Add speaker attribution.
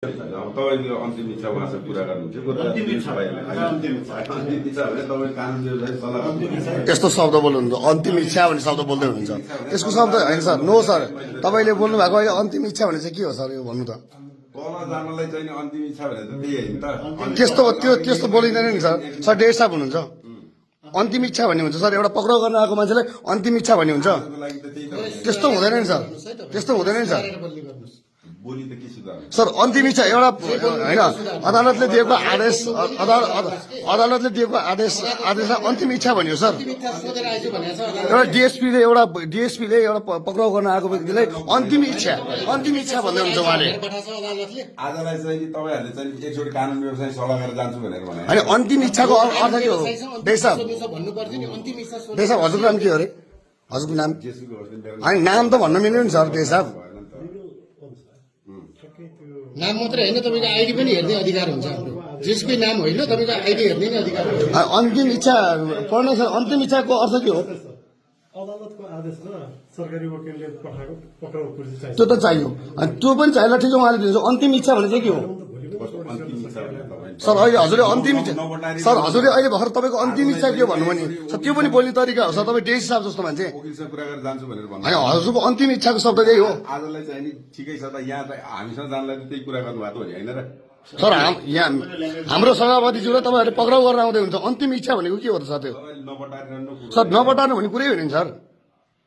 Speaker 1: अब तपाईँको अन्तिम इच्छा उहाँसँग कुरा गर्नुहुन्छ अन्तिम इच्छा भने तपाईँ कानुन व्यवस्था सल्लाह
Speaker 2: यस्तो शब्द बोल्नुहुन्छ अन्तिम इच्छा भन्ने शब्द बोल्दै हुनुहुन्छ यसको शब्द होइन सर नो सर तपाईँले बोल्नु भएको अहिले अन्तिम इच्छा भने चाहिँ के हो सर यो भन्नु त
Speaker 1: तल जानलाई चाहिँ अन्तिम इच्छा भने त त्यही होइन त
Speaker 2: त्यस्तो त्यस्तो बोलिँदैन नि सर सर डेढ साहब हुनुहुन्छ अन्तिम इच्छा भन्ने हुन्छ सर एउटा पक्राउ गर्न आएको मान्छेलाई अन्तिम इच्छा भन्ने हुन्छ
Speaker 1: लागि त त्यही त
Speaker 2: त्यस्तो हुँदैन नि सर त्यस्तो हुँदैन नि सर
Speaker 1: बोली त के सुधार
Speaker 2: सर अन्तिम इच्छा एउटा होइन अदालतले दिएको आदेश अदालतले दिएको आदेशलाई अन्तिम इच्छा भन्यो सर एउटा डिएसपीले एउटा पक्राउ गर्न आएको व्यक्तिलाई अन्तिम इच्छा भन्दै हुन्छ उहाँले
Speaker 1: आजलाई चाहिँ तपाईँहरूले चाहिँ एकचोटि कानुन व्यवसाय सल्लाह गरेर जान्छु भनेर भने
Speaker 2: होइन अन्तिम इच्छाको अर्थ के हो देशसाब हजुरको नाम के हो अरे हजुरको नाम होइन नाम त भन्न मिल्यो नि सर देशसाब
Speaker 3: नाम मात्रै होइन तपाईँको आइडी पनि हेर्ने अधिकार हुन्छ हाम्रो जसकै नाम होइन तपाईँको आइडी हेर्ने नै अधिकार हुन्छ
Speaker 2: अन्तिम इच्छा पढ्न सर अन्तिम इच्छाको अर्थ के हो
Speaker 4: अदालतको आदेशमा सरकारी वकिलले पठाएको पक्राउ पुर्जी चाहिन्छ
Speaker 2: त्यो त चाहियो अनि त्यो पनि चाहिएला ठिक उहाँले दिन्छ अन्तिम इच्छा भने चाहिँ के हो
Speaker 1: अन्तिम इच्छा भने तपाईँ
Speaker 2: सर अहिले हजुरले अन्तिम इच्छा सर हजुरले अहिले भर्खर तपाईँको अन्तिम इच्छा के हो भन्नुभयो नि सर त्यो पनि बोल्ने तरिका हो सर तपाईँ डेस साहब जस्तो मान्छे
Speaker 1: वकिलसँग कुरा गरेर जान्छु भनेर भन्नु
Speaker 2: होइन हजुरको अन्तिम इच्छाको शब्द त्यही हो
Speaker 1: आजलाई चाहिँ नि ठिकै छ त यहाँ त हामीसँग जानलाई त त्यही कुरा गर्नुभएको हो होइन र
Speaker 2: सर यहाँ हाम्रो सभापतिज्यूलाई तपाईँहरूले पक्राउ गरेर आउँदै हुन्छ अन्तिम इच्छा भनेको के हो त सर त्यो
Speaker 1: तपाईँले नपटाएर
Speaker 2: सर नपटार्नु भन्ने कुरै होइन नि सर